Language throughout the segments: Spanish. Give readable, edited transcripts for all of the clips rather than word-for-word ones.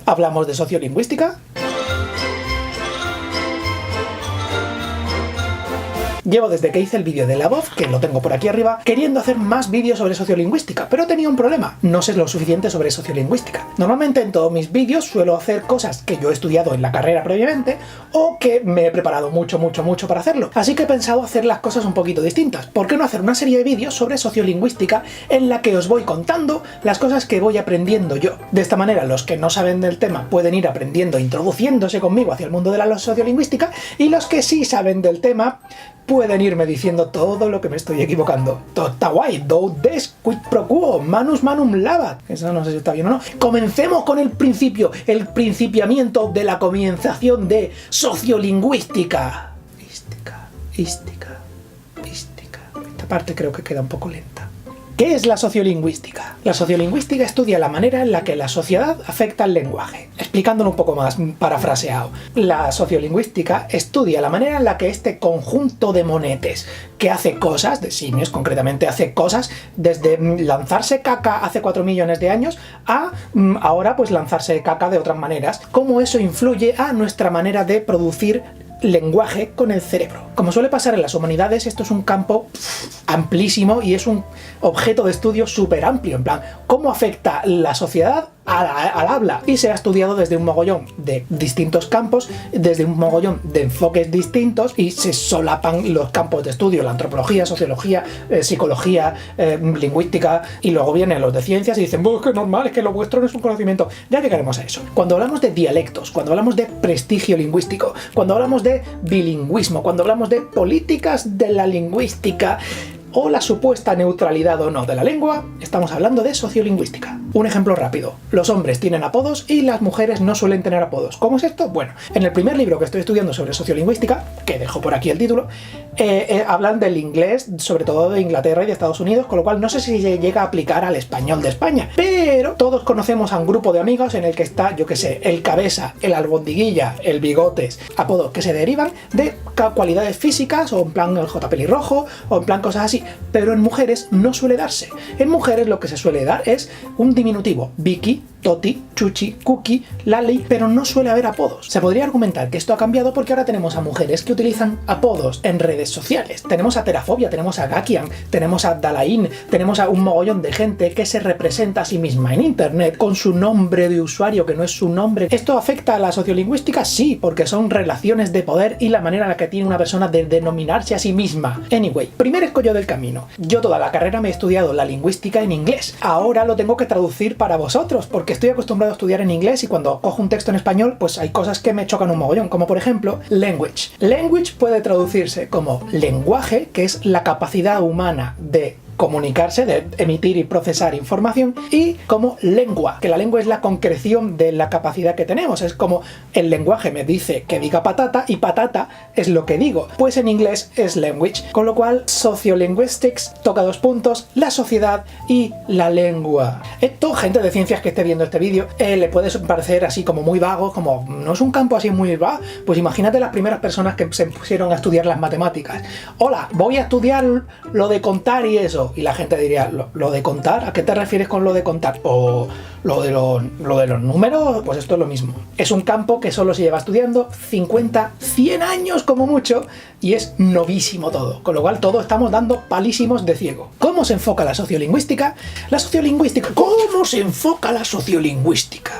¿Hablamos de sociolingüística? Llevo desde que hice el vídeo de la voz, que lo tengo por aquí arriba, queriendo hacer más vídeos sobre sociolingüística, pero tenía un problema: no sé lo suficiente sobre sociolingüística. Normalmente en todos mis vídeos suelo hacer cosas que yo he estudiado en la carrera previamente o que me he preparado mucho para hacerlo. Así que he pensado hacer las cosas un poquito distintas. ¿Por qué no hacer una serie de vídeos sobre sociolingüística en la que os voy contando las cosas que voy aprendiendo yo? De esta manera los que no saben del tema pueden ir aprendiendo, introduciéndose conmigo hacia el mundo de la sociolingüística, y los que sí saben del tema pueden irme diciendo todo lo que me estoy equivocando. Todo está guay. Do des quid pro quo, manus manum labat. Eso no sé si está bien o no. Comencemos con el principio, el principiamiento de la comenzación de sociolingüística. Ística. Esta parte creo que queda un poco lenta. ¿Qué es la sociolingüística? La sociolingüística estudia la manera en la que la sociedad afecta al lenguaje. Explicándolo un poco más parafraseado, la sociolingüística estudia la manera en la que este conjunto de monetes que hace cosas, de simios concretamente, hace cosas desde lanzarse caca hace 4 millones de años a ahora pues lanzarse caca de otras maneras, cómo eso influye a nuestra manera de producir lenguaje con el cerebro. Como suele pasar en las humanidades, esto es un campo amplísimo y es un objeto de estudio súper amplio, en plan, ¿cómo afecta la sociedad al habla? Y se ha estudiado desde un mogollón de distintos campos, desde un mogollón de enfoques distintos, y se solapan los campos de estudio: la antropología, sociología, psicología, lingüística, y luego vienen los de ciencias y dicen, es que normal, es que lo vuestro no es un conocimiento. Ya llegaremos a eso. Cuando hablamos de dialectos, cuando hablamos de prestigio lingüístico, cuando hablamos de bilingüismo, cuando hablamos de políticas de la lingüística o la supuesta neutralidad o no de la lengua, estamos hablando de sociolingüística. Un ejemplo rápido: los hombres tienen apodos y las mujeres no suelen tener apodos. ¿Cómo es esto? Bueno, en el primer libro que estoy estudiando sobre sociolingüística, que dejo por aquí el título, hablan del inglés, sobre todo de Inglaterra y de Estados Unidos, con lo cual no sé si se llega a aplicar al español de España, pero todos conocemos a un grupo de amigos en el que está, yo qué sé, el cabeza, el albondiguilla, el bigotes, apodos que se derivan de cualidades físicas, o en plan el J pelirrojo, o en plan cosas así. Pero en mujeres no suele darse. En mujeres lo que se suele dar es un diminutivo: Vicky, Toti, Chuchi, Cookie, Lali, pero no suele haber apodos. Se podría argumentar que esto ha cambiado porque ahora tenemos a mujeres que utilizan apodos en redes sociales. Tenemos a Terafobia, tenemos a Gakian, tenemos a Dalain, tenemos a un mogollón de gente que se representa a sí misma en internet con su nombre de usuario que no es su nombre. ¿Esto afecta a la sociolingüística? Sí, porque son relaciones de poder y la manera en la que tiene una persona de denominarse a sí misma. Anyway, primer escollo del camino. Yo toda la carrera me he estudiado la lingüística en inglés. Ahora lo tengo que traducir para vosotros, porque estoy acostumbrado a estudiar en inglés y cuando cojo un texto en español, pues hay cosas que me chocan un mogollón, como por ejemplo, language. Language puede traducirse como lenguaje, que es la capacidad humana de comunicarse, de emitir y procesar información, y como lengua, que la lengua es la concreción de la capacidad que tenemos. Es como el lenguaje me dice que diga patata y patata es lo que digo. Pues en inglés es language. Con lo cual, sociolinguistics toca 2 puntos: la sociedad y la lengua. Esto, gente de ciencias que esté viendo este vídeo, le puede parecer así como muy vago, como no es un campo así muy vago. Pues imagínate las primeras personas que se pusieron a estudiar las matemáticas. Hola, voy a estudiar lo de contar y eso. Y la gente diría, ¿lo de contar? ¿A qué te refieres con lo de contar? O lo de los números, pues esto es lo mismo. Es un campo que solo se lleva estudiando 50, 100 años como mucho, y es novísimo todo. Con lo cual todos estamos dando palísimos de ciego. ¿Cómo se enfoca la sociolingüística? ¿Cómo se enfoca la sociolingüística?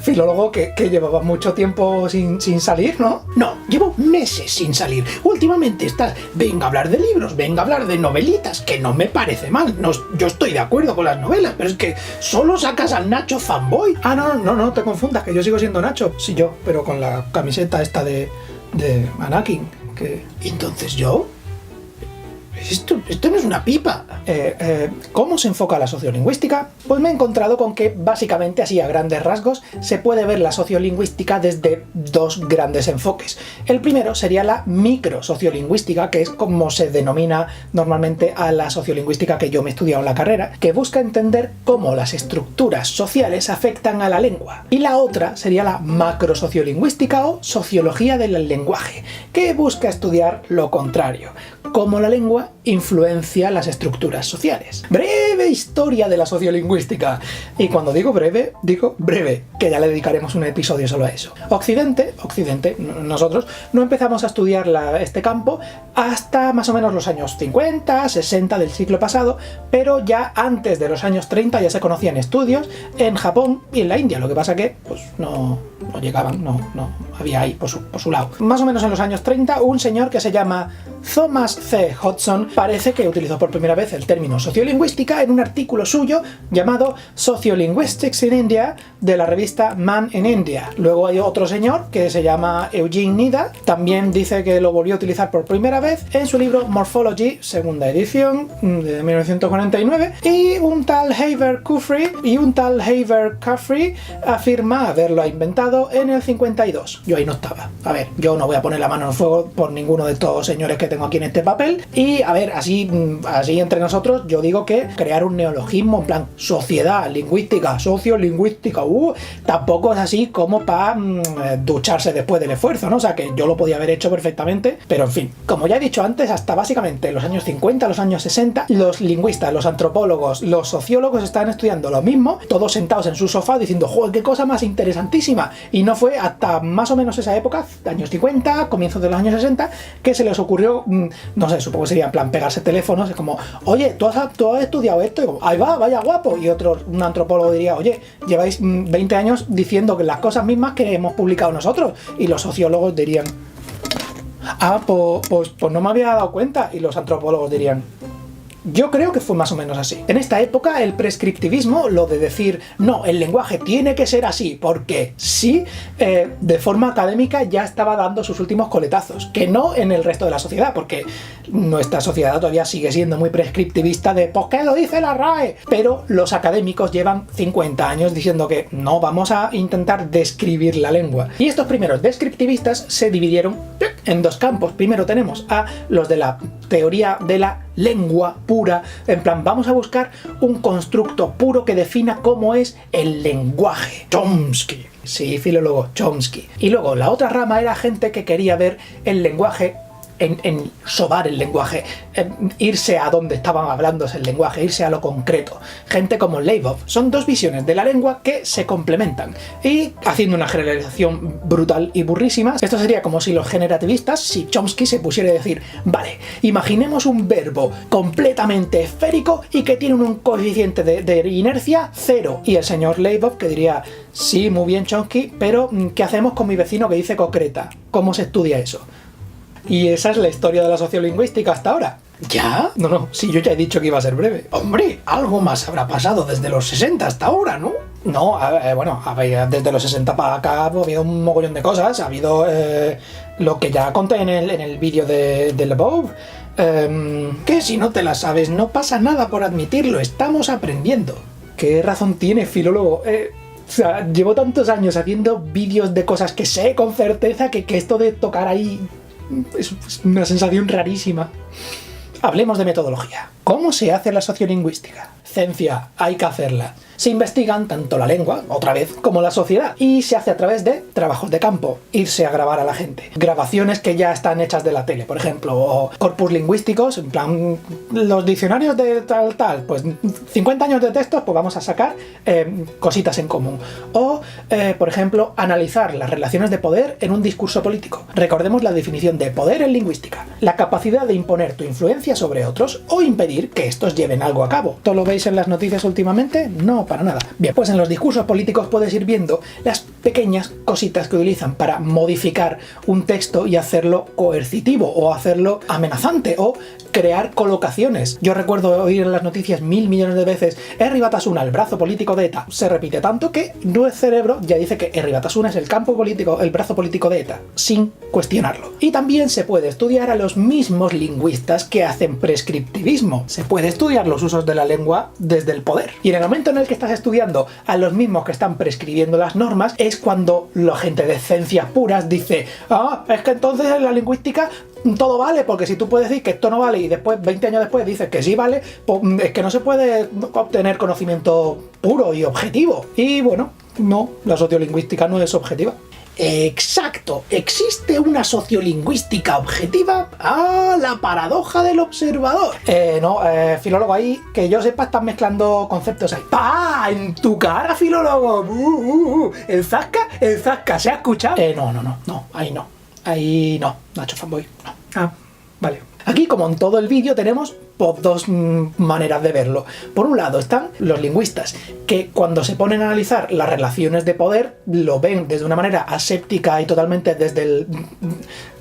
Filólogo que llevaba mucho tiempo sin salir, ¿no? No, llevo meses sin salir. Últimamente venga a hablar de libros, venga a hablar de novelitas, que no me parece mal. No, yo estoy de acuerdo con las novelas, pero es que solo sacas al Nacho fanboy. Ah, no te confundas, que yo sigo siendo Nacho. Sí, yo, pero con la camiseta esta de Anakin. Entonces yo... Esto no es una pipa. ¿Cómo se enfoca la sociolingüística? Pues me he encontrado con que básicamente, así a grandes rasgos, se puede ver la sociolingüística desde 2 grandes enfoques. El primero sería la microsociolingüística, que es como se denomina normalmente a la sociolingüística que yo me he estudiado en la carrera, que busca entender cómo las estructuras sociales afectan a la lengua. Y la otra sería la macrosociolingüística o sociología del lenguaje, que busca estudiar lo contrario: cómo la lengua influencia las estructuras sociales. Breve historia de la sociolingüística. Y cuando digo breve, que ya le dedicaremos un episodio solo a eso. Occidente, nosotros no empezamos a estudiar este campo hasta más o menos los años 50, 60 del siglo pasado, pero ya antes de los años 30 ya se conocían estudios en Japón y en la India. Lo que pasa que pues no llegaban, no había ahí por su lado. Más o menos en los años 30, un señor que se llama Thomas C. Hudson parece que utilizó por primera vez el término sociolingüística en un artículo suyo llamado Sociolinguistics in India de la revista Man in India. Luego hay otro señor que se llama Eugene Nida, también dice que lo volvió a utilizar por primera vez en su libro Morphology, segunda edición de 1949, y un tal Haver Caffrey afirma haberlo inventado en el 52. Yo ahí no estaba. A ver, yo no voy a poner la mano en el fuego por ninguno de estos señores que tengo aquí en este papel. Y a ver, así entre nosotros, yo digo que crear un neologismo en plan sociedad, lingüística, sociolingüística, tampoco es así como para ducharse después del esfuerzo, ¿no? O sea, que yo lo podía haber hecho perfectamente, pero en fin, como ya he dicho antes, hasta básicamente los años 50, los años 60, los lingüistas, los antropólogos, los sociólogos estaban estudiando lo mismo, todos sentados en su sofá diciendo, joder, qué cosa más interesantísima. Y no fue hasta más o menos esa época, años 50, comienzos de los años 60, que se les ocurrió, no sé, supongo que sería en plan pegarse teléfonos, es como, oye, ¿tú has estudiado esto? Y como, ahí va, vaya guapo. Y un antropólogo diría, oye, lleváis 20 años diciendo que las cosas mismas que hemos publicado nosotros. Y los sociólogos dirían, pues no me había dado cuenta. Y los antropólogos dirían, yo creo que fue más o menos así. En esta época el prescriptivismo, lo de decir, no, el lenguaje tiene que ser así, porque sí, de forma académica ya estaba dando sus últimos coletazos, que no en el resto de la sociedad, porque nuestra sociedad todavía sigue siendo muy prescriptivista de ¿por qué lo dice la RAE? Pero los académicos llevan 50 años diciendo que no, vamos a intentar describir la lengua. Y estos primeros descriptivistas se dividieron en dos campos. Primero tenemos a los de la teoría de la lengua pura, en plan, vamos a buscar un constructo puro que defina cómo es el lenguaje. Chomsky. Sí, filólogo Chomsky. Y luego la otra rama era gente que quería ver el lenguaje en sobar el lenguaje, irse a donde estaban hablándose el lenguaje, irse a lo concreto. Gente como Leibov. Son dos visiones de la lengua que se complementan. Y haciendo una generalización brutal y burrísima, esto sería como si los generativistas, si Chomsky se pusiera a decir, vale, imaginemos un verbo completamente esférico y que tiene un coeficiente de inercia 0. Y el señor Leibov que diría, sí, muy bien Chomsky, pero ¿qué hacemos con mi vecino que dice concreta? ¿Cómo se estudia eso? Y esa es la historia de la sociolingüística hasta ahora. ¿Ya? No, sí, yo ya he dicho que iba a ser breve. Hombre, algo más habrá pasado desde los 60 hasta ahora, ¿no? No, bueno, desde los 60 para acá ha habido un mogollón de cosas. Ha habido lo que ya conté en el vídeo de Lebov. Que si no te la sabes, no pasa nada por admitirlo, estamos aprendiendo. ¿Qué razón tiene, filólogo? O sea, llevo tantos años haciendo vídeos de cosas que sé con certeza que esto de tocar ahí es una sensación rarísima. Hablemos de metodología. ¿Cómo se hace la sociolingüística? Ciencia, hay que hacerla. Se investigan tanto la lengua, otra vez, como la sociedad. Y se hace a través de trabajos de campo, irse a grabar a la gente. Grabaciones que ya están hechas de la tele, por ejemplo, o corpus lingüísticos, en plan, los diccionarios de tal, pues 50 años de textos, pues vamos a sacar cositas en común. O, por ejemplo, analizar las relaciones de poder en un discurso político. Recordemos la definición de poder en lingüística: la capacidad de imponer tu influencia sobre otros o impedir que estos lleven algo a cabo. ¿Todo lo veis en las noticias últimamente? No, para nada. Bien, pues en los discursos políticos puedes ir viendo las pequeñas cositas que utilizan para modificar un texto y hacerlo coercitivo o hacerlo amenazante o crear colocaciones. Yo recuerdo oír en las noticias 1000 millones de veces Herri Batasuna, el brazo político de ETA. Se repite tanto que nuestro cerebro ya dice que Herri Batasuna es el campo político, el brazo político de ETA, sin cuestionarlo. Y también se puede estudiar a los mismos lingüistas que hacen prescriptivismo. Se puede estudiar los usos de la lengua desde el poder. Y en el momento en el que estás estudiando a los mismos que están prescribiendo las normas es cuando la gente de ciencias puras dice, es que entonces en la lingüística todo vale, porque si tú puedes decir que esto no vale y después, 20 años después, dices que sí vale, pues es que no se puede obtener conocimiento puro y objetivo. Y bueno, no, la sociolingüística no es objetiva. Exacto, existe una sociolingüística objetiva a la paradoja del observador. Filólogo, ahí, que yo sepa, estás mezclando conceptos ahí. ¡Pah! ¡En tu cara, filólogo! ¿El zasca, ¿se ha escuchado? Ahí no, Nacho Fanboy, no. Ah, vale. Aquí, como en todo el vídeo, tenemos dos maneras de verlo. Por un lado están los lingüistas, que cuando se ponen a analizar las relaciones de poder, lo ven desde una manera aséptica y totalmente desde el...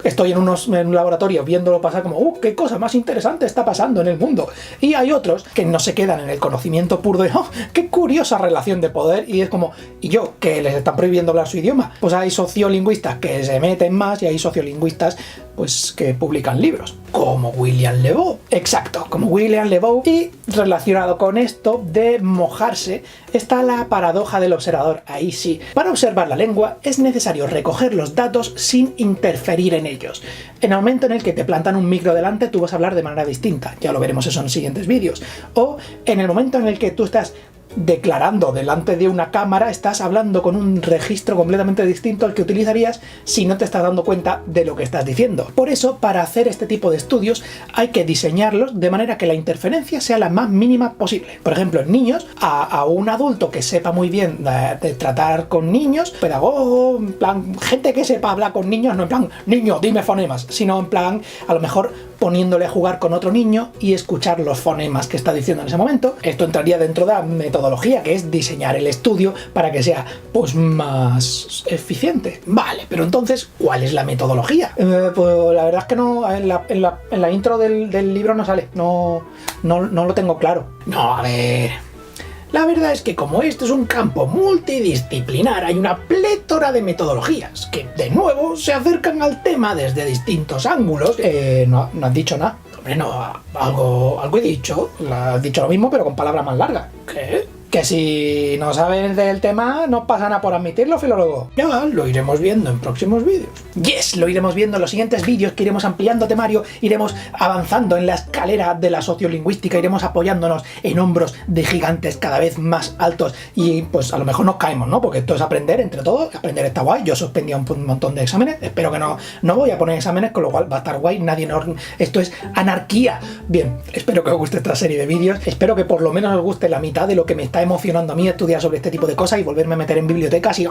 Estoy en un laboratorio viéndolo pasar como qué cosa más interesante está pasando en el mundo. Y hay otros que no se quedan en el conocimiento puro de qué curiosa relación de poder, y es como, ¿y yo? ¿Que les están prohibiendo hablar su idioma? Pues hay sociolingüistas que se meten más y hay sociolingüistas pues que publican libros, como William Lebou. Exacto, como William Lebou. Y relacionado con esto de mojarse está la paradoja del observador. Ahí sí, para observar la lengua es necesario recoger los datos sin interferir en ellos. En el momento en el que te plantan un micro delante, tú vas a hablar de manera distinta, ya lo veremos eso en los siguientes vídeos. O en el momento en el que tú estás declarando delante de una cámara, estás hablando con un registro completamente distinto al que utilizarías si no te estás dando cuenta de lo que estás diciendo. Por eso, para hacer este tipo de estudios hay que diseñarlos de manera que la interferencia sea la más mínima posible. Por ejemplo, en niños, a un adulto que sepa muy bien de tratar con niños, pedagogo, en plan, gente que sepa hablar con niños, no en plan, niño, dime fonemas, sino en plan, a lo mejor poniéndole a jugar con otro niño y escuchar los fonemas que está diciendo en ese momento. Esto entraría dentro de la metodología, que es diseñar el estudio para que sea pues más eficiente. Vale, pero entonces, ¿cuál es la metodología? Pues la verdad es que no, en la intro del libro no sale, no lo tengo claro. No, a ver... La verdad es que como esto es un campo multidisciplinar, hay una plétora de metodologías que, de nuevo, se acercan al tema desde distintos ángulos. No has dicho nada. Hombre, no, algo he dicho. Has dicho lo mismo, pero con palabras más largas. ¿Qué? Que si no sabes del tema, no pasa nada por admitirlo, filólogo. Ya, lo iremos viendo en próximos vídeos. Yes, lo iremos viendo en los siguientes vídeos, que iremos ampliando temario, iremos avanzando en la escalera de la sociolingüística, iremos apoyándonos en hombros de gigantes cada vez más altos y pues a lo mejor nos caemos, ¿no? Porque esto es aprender entre todos, aprender está guay. Yo suspendía un montón de exámenes, espero que no voy a poner exámenes, con lo cual va a estar guay, esto es anarquía. Bien, espero que os guste esta serie de vídeos, espero que por lo menos os guste la mitad de lo que me está emocionando a mí estudiar sobre este tipo de cosas y volverme a meter en bibliotecas y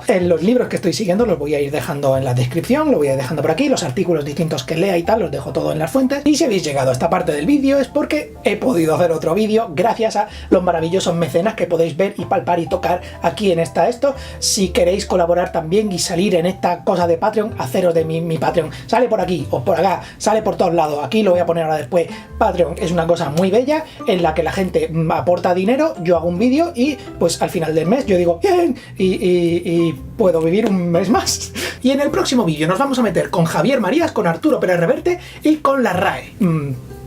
en los libros que estoy siguiendo los voy a ir dejando en la descripción, lo voy a ir dejando por aquí, los artículos distintos que lea y tal, los dejo todo en las fuentes. Y si habéis llegado a esta parte del vídeo es porque he podido hacer otro vídeo gracias a los maravillosos mecenas que podéis ver y palpar y tocar aquí en esto. Si queréis colaborar también y salir en esta cosa de Patreon, haceros de mi Patreon. Sale por aquí o por acá, sale por todos lados, aquí lo voy a poner ahora después. Patreon es una cosa muy bella en la que la gente aporta dinero, yo hago un vídeo y pues al final del mes yo digo bien y puedo vivir un mes más. Y en el próximo vídeo nos vamos a meter con Javier Marías, con Arturo Pérez Reverte y con la RAE.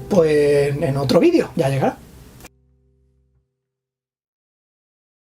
Pues en otro vídeo ya llegará.